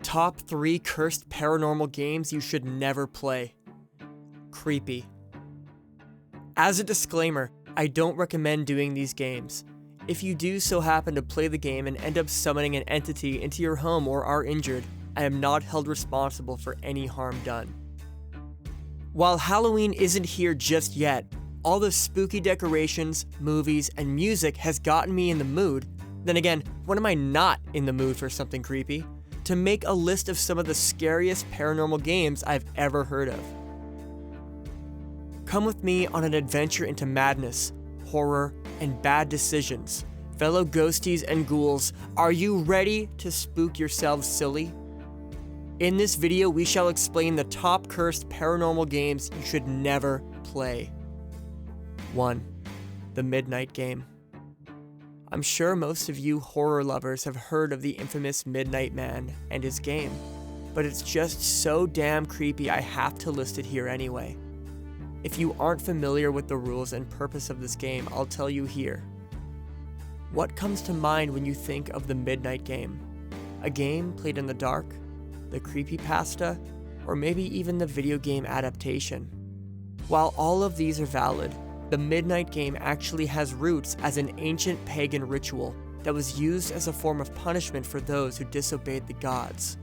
Top 3 cursed paranormal games you should never play. Creepy. As a disclaimer, I don't recommend doing these games. If you do so happen to play the game and end up summoning an entity into your home or are injured, I am not held responsible for any harm done. While Halloween isn't here just yet, all the spooky decorations, movies, and music has gotten me in the mood. Then again, when am I not in the mood for something creepy? To make a list of some of the scariest paranormal games I've ever heard of. Come with me on an adventure into madness, horror, and bad decisions. Fellow ghosties and ghouls, are you ready to spook yourselves silly? In this video, we shall explain the top cursed paranormal games you should never play. 1. The Midnight Game. I'm sure most of you horror lovers have heard of the infamous Midnight Man and his game, but it's just so damn creepy I have to list it here anyway. If you aren't familiar with the rules and purpose of this game, I'll tell you here. What comes to mind when you think of the Midnight Game? A game played in the dark? The creepypasta? Or maybe even the video game adaptation? While all of these are valid, the Midnight Game actually has roots as an ancient pagan ritual that was used as a form of punishment for those who disobeyed the gods.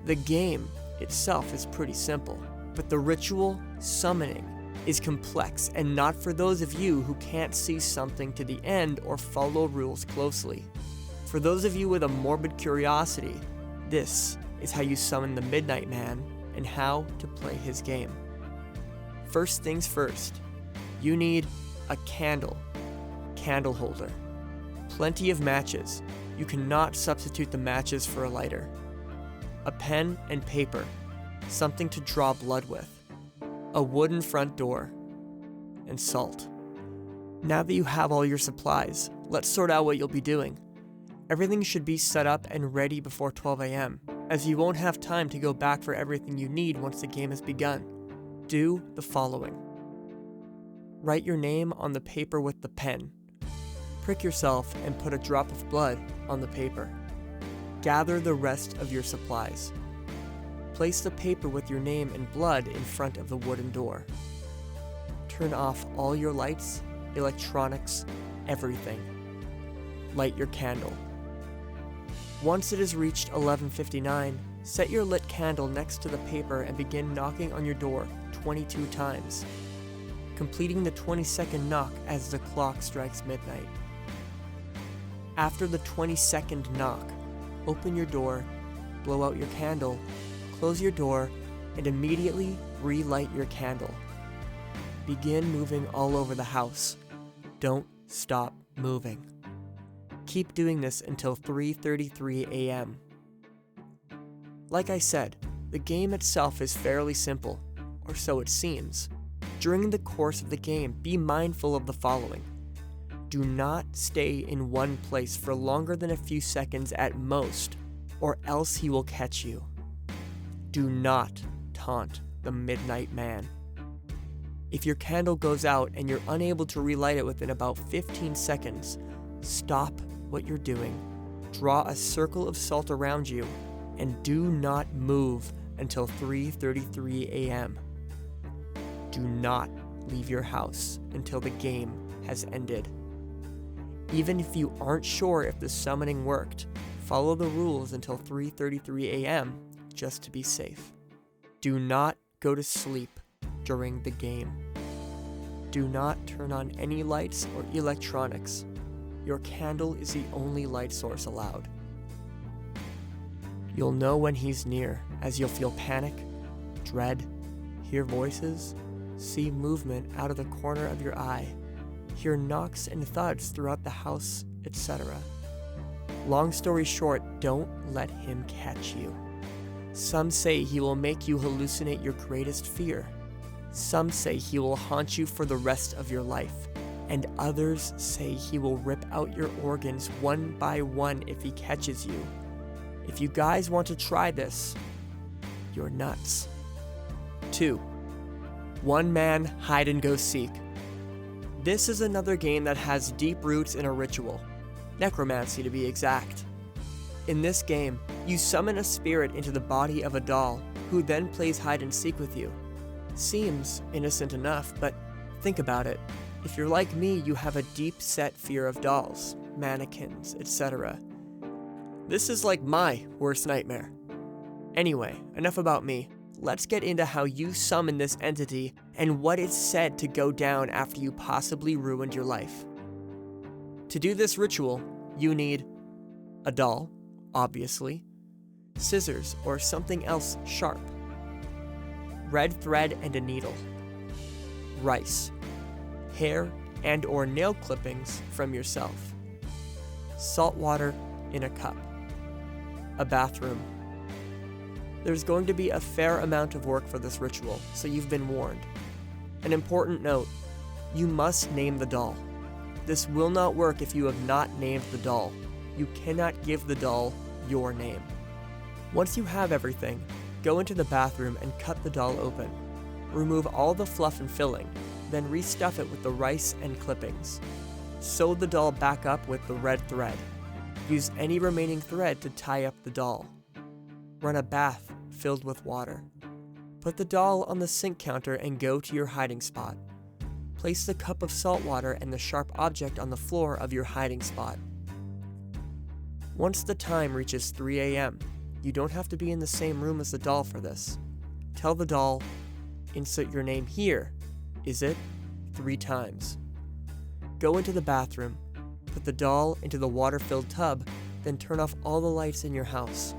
The game itself is pretty simple, but the ritual, summoning, is complex and not for those of you who can't see something to the end or follow rules closely. For those of you with a morbid curiosity, this is how you summon the Midnight Man and how to play his game. First things first. You need a candle holder, plenty of matches. You cannot substitute the matches for a lighter. A pen and paper, something to draw blood with, a wooden front door, and salt. Now that you have all your supplies, let's sort out what you'll be doing. Everything should be set up and ready before 12 a.m., as you won't have time to go back for everything you need once the game has begun. Do the following. Write your name on the paper with the pen. Prick yourself and put a drop of blood on the paper. Gather the rest of your supplies. Place the paper with your name and blood in front of the wooden door. Turn off all your lights, electronics, everything. Light your candle. Once it has reached 11:59, set your lit candle next to the paper and begin knocking on your door 22 times. Completing the 22nd knock as the clock strikes midnight. After the 22nd knock, open your door, blow out your candle, close your door, and immediately relight your candle. Begin moving all over the house. Don't stop moving. Keep doing this until 3:33 a.m. Like I said, the game itself is fairly simple, or so it seems. During the course of the game, be mindful of the following. Do not stay in one place for longer than a few seconds at most, or else he will catch you. Do not taunt the Midnight Man. If your candle goes out and you're unable to relight it within about 15 seconds, stop what you're doing, draw a circle of salt around you, and do not move until 3:33 a.m. Do not leave your house until the game has ended. Even if you aren't sure if the summoning worked, follow the rules until 3:33 a.m. just to be safe. Do not go to sleep during the game. Do not turn on any lights or electronics. Your candle is the only light source allowed. You'll know when he's near, as you'll feel panic, dread, hear voices, see movement out of the corner of your eye, hear knocks and thuds throughout the house, etc. Long story short, don't let him catch you. Some say he will make you hallucinate your greatest fear. Some say he will haunt you for the rest of your life. And others say he will rip out your organs one by one if he catches you. If you guys want to try this, you're nuts. 2. One Man Hide and Go Seek. This is another game that has deep roots in a ritual, necromancy to be exact. In this game, You summon a spirit into the body of a doll, who then plays hide and seek with you. Seems innocent enough, but think about it. If you're like me, you have a deep-set fear of dolls, mannequins, etc. This is like my worst nightmare. Anyway, enough about me. Let's get into how you summon this entity and what it's said to go down after you possibly ruined your life. To do this ritual, you need a doll, obviously, scissors or something else sharp, red thread and a needle, rice, hair and or nail clippings from yourself, salt water in a cup, a bathroom. There's going to be a fair amount of work for this ritual, so you've been warned. An important note, you must name the doll. This will not work if you have not named the doll. You cannot give the doll your name. Once you have everything, go into the bathroom and cut the doll open. Remove all the fluff and filling, then restuff it with the rice and clippings. Sew the doll back up with the red thread. Use any remaining thread to tie up the doll. Run a bath filled with water. Put the doll on the sink counter and go to your hiding spot. Place the cup of salt water and the sharp object on the floor of your hiding spot. Once the time reaches 3 a.m., you don't have to be in the same room as the doll for this. Tell the doll, insert your name here, is it? 3 times. Go into the bathroom, put the doll into the water-filled tub, then turn off all the lights in your house.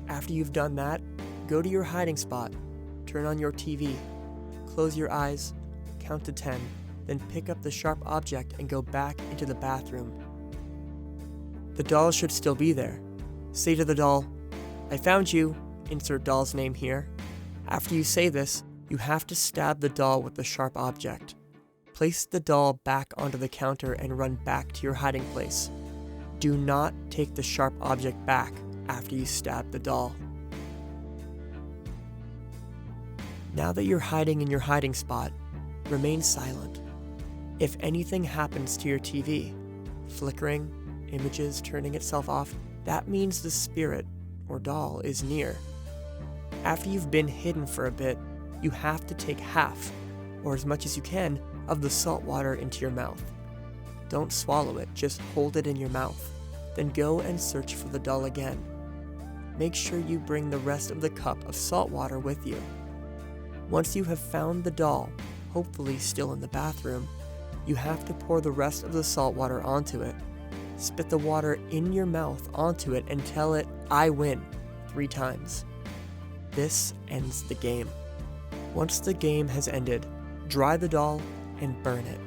After you've done that, go to your hiding spot, turn on your TV, close your eyes, count to 10, then pick up the sharp object and go back into the bathroom. The doll should still be there. Say to the doll, I found you, insert doll's name here. After you say this, you have to stab the doll with the sharp object. Place the doll back onto the counter and run back to your hiding place. Do not take the sharp object back after you stab the doll. Now that you're hiding in your hiding spot, remain silent. If anything happens to your TV, flickering, images turning itself off, that means the spirit or doll is near. After you've been hidden for a bit, you have to take half, or as much as you can, of the salt water into your mouth. Don't swallow it, just hold it in your mouth. Then go and search for the doll again. Make sure you bring the rest of the cup of salt water with you. Once you have found the doll, hopefully still in the bathroom, you have to pour the rest of the salt water onto it. Spit the water in your mouth onto it and tell it, I win, 3 times. This ends the game. Once the game has ended, dry the doll and burn it.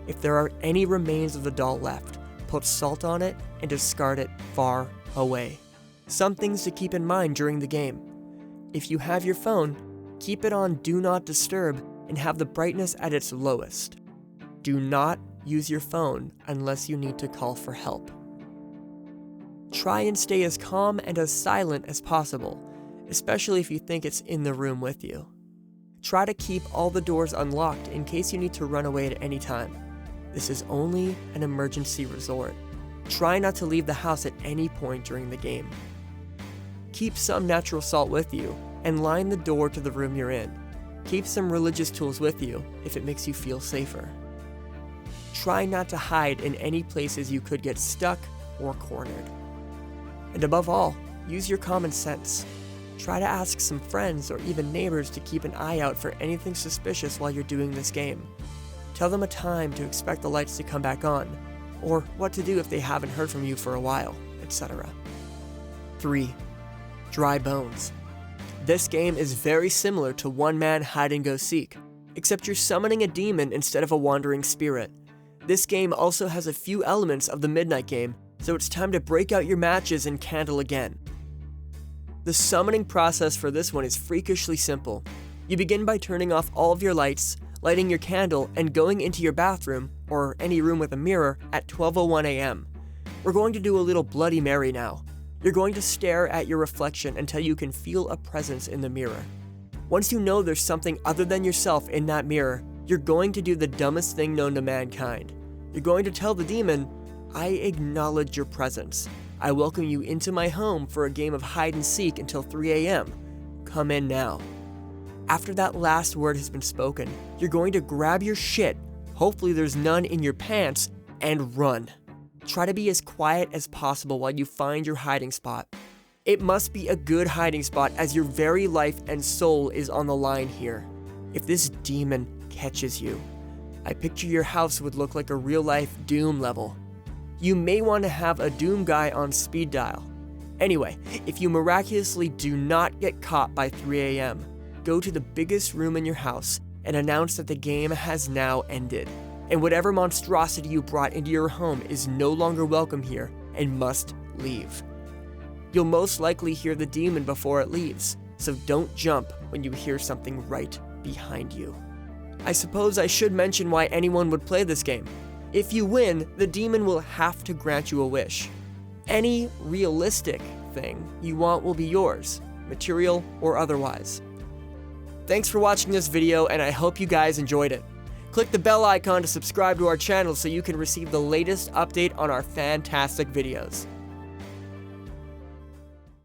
If there are any remains of the doll left, put salt on it and discard it far away. Some things to keep in mind during the game. If you have your phone, keep it on Do Not Disturb and have the brightness at its lowest. Do not use your phone unless you need to call for help. Try and stay as calm and as silent as possible, especially if you think it's in the room with you. Try to keep all the doors unlocked in case you need to run away at any time. This is only an emergency resort. Try not to leave the house at any point during the game. Keep some natural salt with you and line the door to the room you're in. Keep some religious tools with you if it makes you feel safer. Try not to hide in any places you could get stuck or cornered. And above all, use your common sense. Try to ask some friends or even neighbors to keep an eye out for anything suspicious while you're doing this game. Tell them a time to expect the lights to come back on, or what to do if they haven't heard from you for a while, etc. 3. Dry bones. This game is very similar to one-man hide-and-go-seek, except you're summoning a demon instead of a wandering spirit. This game also has a few elements of the Midnight game, so it's time to break out your matches and candle again. The summoning process for this one is freakishly simple. You begin by turning off all of your lights, lighting your candle, and going into your bathroom, or any room with a mirror, at 12:01 a.m. We're going to do a little Bloody Mary now. You're going to stare at your reflection until you can feel a presence in the mirror. Once you know there's something other than yourself in that mirror, you're going to do the dumbest thing known to mankind. You're going to tell the demon, I acknowledge your presence. I welcome you into my home for a game of hide and seek until 3 a.m. Come in now. After that last word has been spoken, you're going to grab your shit, hopefully there's none in your pants, and run. Try to be as quiet as possible while you find your hiding spot. It must be a good hiding spot as your very life and soul is on the line here. If this demon catches you, I picture your house would look like a real-life Doom level. You may want to have a Doom guy on speed dial. Anyway, if you miraculously do not get caught by 3 a.m., go to the biggest room in your house and announce that the game has now ended, and whatever monstrosity you brought into your home is no longer welcome here and must leave. You'll most likely hear the demon before it leaves, so don't jump when you hear something right behind you. I suppose I should mention why anyone would play this game. If you win, the demon will have to grant you a wish. Any realistic thing you want will be yours, material or otherwise. Thanks for watching this video, and I hope you guys enjoyed it. Click the bell icon to subscribe to our channel so you can receive the latest update on our fantastic videos.